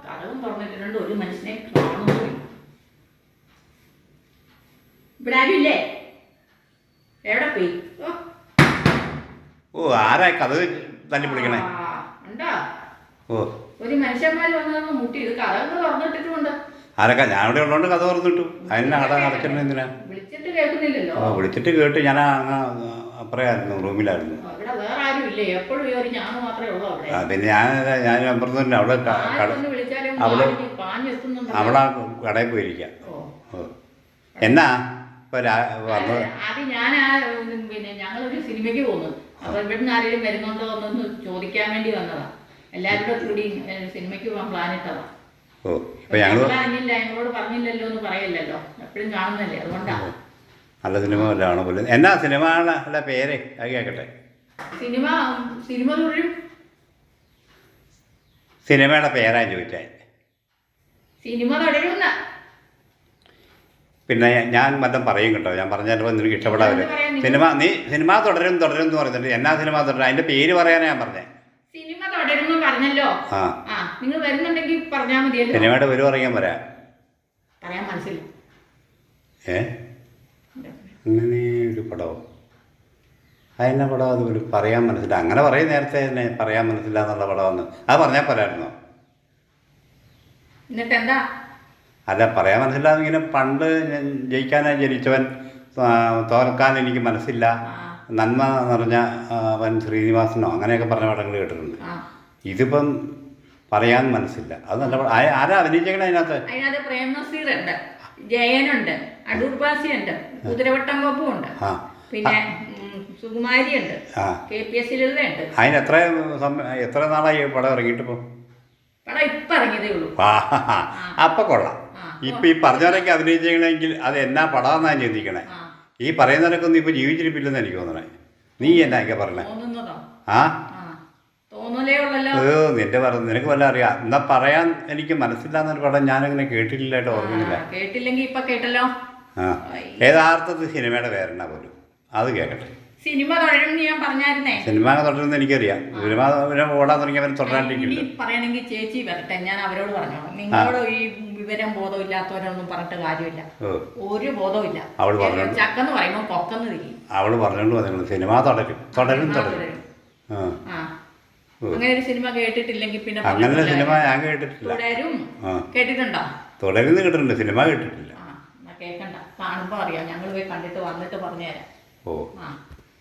കഥവും തുറന്നിട്ടുണ്ട്, ഒരു മനുഷ്യനെ കാണുന്നു. ഇവിടെ ആരുമില്ലേ? എവിടെ പോയി? ഓ ആരാ കഥ തല്ലി പിടിക്കണേ? ഉണ്ടോ? ഓ ഒരു മനുഷ്യന്മാർ വന്നു മുട്ടി. ഇത് കഥകൾ തുറന്നിട്ടിട്ടുണ്ട്. ആരൊക്കെ ഞാനിവിടെ ഉള്ളതുകൊണ്ട് കഥ തുറന്നിട്ടു. അതിനാ കഥ അടച്ചിട്ടുണ്ട് എന്തിനാ? വിളിച്ചിട്ട് കേൾക്കുന്നില്ലല്ലോ. ഓ വിളിച്ചിട്ട് കേട്ട് ഞാൻ അപ്പുറയായിരുന്നു, റൂമിലായിരുന്നു. ഇവിടെ വേറെ ആരും ഇല്ലേ? എപ്പോഴും ഒരു ഞാൻ മാത്രമേ ഉള്ളൂ അവിടെ. പിന്നെ ഞാൻ അപ്പുറത്തുണ്ട്. അവിടെ അവിടെ കടയിൽ പോയിരിക്കാം. ഓ എന്നാ ഇപ്പൊ വന്നത്? അത് ഞാൻ പിന്നെ ഞങ്ങളൊരു സിനിമയ്ക്ക് പോകുന്നു. അപ്പൊ ഇവിടുന്ന് ആരെങ്കിലും വരുന്നുണ്ടോ എന്നൊന്ന് ചോദിക്കാൻ വേണ്ടി വന്നതാ. എല്ലാവരും കൂടെ കൂടി സിനിമയ്ക്ക് പോകാൻ പ്ലാൻ ഇട്ടതാ. ഓ ഇപ്പൊ ഞങ്ങളോട് പറഞ്ഞില്ലല്ലോ എന്ന് പറയല്ലോ, എപ്പോഴും കാണുന്നല്ലേ, അതുകൊണ്ടാണ്. നല്ല സിനിമ വല്ലതാണ് പോലെ. എന്നാ സിനിമയുടെ പേര് അത് കേൾക്കട്ടെ. സിനിമ തുടരും. സിനിമയുടെ പേരാ ചോദിച്ചേ. സിനിമ തുടരുന്ന. പിന്നെ ഞാൻ മറ്റം പറയും കേട്ടോ. ഞാൻ പറഞ്ഞാൽ നിനക്ക് ഇഷ്ടപ്പെടാവില്ല. സിനിമ തുടരും എന്ന് പറയുന്നുണ്ട്. എന്നാ സിനിമ തുടരും? അതിന്റെ പേര് പറയാനാ ഞാൻ പറഞ്ഞേ. സിനിമ തുടരുന്നു പറഞ്ഞല്ലോ. നിങ്ങൾ വരുന്നുണ്ടെങ്കിൽ പറഞ്ഞാൽ മതിയല്ലോ. സിനിമയുടെ പേര് പറയാൻ പറയാം. പറയാൻ മനസ്സില്ല. അങ്ങനെ ഒരു പടമോ? അതിൻ്റെ പടം അതുപോലെ പറയാൻ മനസ്സില്ല. അങ്ങനെ പറയും നേരത്തെ തന്നെ പറയാൻ മനസ്സില്ല എന്നുള്ള പടമെന്ന്. അത് പറഞ്ഞാൽ പോരായിരുന്നോ? എന്നിട്ട് എന്താ? അല്ല പറയാൻ മനസ്സില്ല. ഇങ്ങനെ പണ്ട് ജയിക്കാനായി ജനിച്ചവൻ, തോൽക്കാൻ എനിക്ക് മനസ്സില്ല, നന്മ നിറഞ്ഞ വൻ ശ്രീനിവാസനോ അങ്ങനെയൊക്കെ പറഞ്ഞ പടങ്ങൾ കേട്ടിട്ടുണ്ട്. ഇതിപ്പം പറയാൻ മനസ്സില്ല. അത് നല്ല പടം. ആരാ അഭിനയിച്ചേക്കണേ അതിനകത്ത്? അതിനകത്ത് പ്രേം നസീറുണ്ട്, ജയനുണ്ട്, അടൂർ ബാസിയുണ്ട്, കുതിരവട്ടം കോപ്പുണ്ട്, പിന്നെ സുകുമാരി ഉണ്ട്, KPS ലളിതയുണ്ട്. അതിന് എത്ര നാളായി പടം ഇറങ്ങിയിട്ടിപ്പോ? പടം ഇപ്പം ഇറങ്ങിയതേ ഉള്ളൂ. അപ്പൊ കൊള്ളാം. ഇപ്പൊ ഈ പറഞ്ഞവരൊക്കെ അഭിനയിച്ചെങ്കിൽ അത് എന്നാ പടമെന്നാ ഞാൻ ചിന്തിക്കണേ. ഈ പറയുന്നവരൊക്കെ ഒന്നും ഇപ്പൊ ജീവിച്ചിരിപ്പില്ലെന്ന് എനിക്ക് തോന്നണേ. നീ എന്നൊക്കെ പറഞ്ഞേ? നിന്റെ നിനക്ക് വല്ല അറിയാം. എന്നാ പറയാൻ എനിക്ക് മനസ്സില്ല എന്നൊരു പടം ഞാനങ്ങനെ കേട്ടിട്ടില്ലായിട്ട് ഓർക്കുന്നില്ല. കേട്ടില്ലെങ്കിൽ ഇപ്പൊ കേട്ടല്ലോ. യഥാർത്ഥത്തിൽ സിനിമയുടെ പേരെന്നാ പോലും അത് കേൾക്കട്ടെ. സിനിമ തുടരും ഞാൻ പറഞ്ഞായിരുന്നേ. സിനിമ തുടരുന്ന എനിക്കറിയാം. സിനിമ ഓടാൻ തുടങ്ങിയവർ തുടരാണ്ടിരിക്കില്ല. പറയണമെങ്കിൽ ചേച്ചി വരട്ടെ, ഞാൻ അവരോട് പറഞ്ഞോളാം. നിങ്ങളോട് ഈ വിവരം ബോധമില്ലാത്തവരൊന്നും പറഞ്ഞിട്ട് കാര്യമില്ല. ഒരു ബോധമില്ല. അവള് പറഞ്ഞു ചക്കെന്ന് പറയുമ്പോൾ കൊക്കെന്ന് തിരിയും. അവള് പറഞ്ഞോണ്ട് വന്നു സിനിമ തുടരും. അങ്ങനെ ഒരു സിനിമ കേട്ടിട്ടില്ലെങ്കിൽ പിന്നെ അങ്ങനെ സിനിമ ഞാൻ കേട്ടിട്ടില്ല. തുടരും കേട്ടിട്ടുണ്ടോ? തുടരുന്ന് കേട്ടിട്ടുണ്ട്, സിനിമ കേട്ടിട്ടില്ല. കേൾക്കണ്ട, കാണുമ്പോ അറിയാം. ഞങ്ങൾ പോയി കണ്ടിട്ട് വന്നിട്ട് പറഞ്ഞുതരാം. ഓ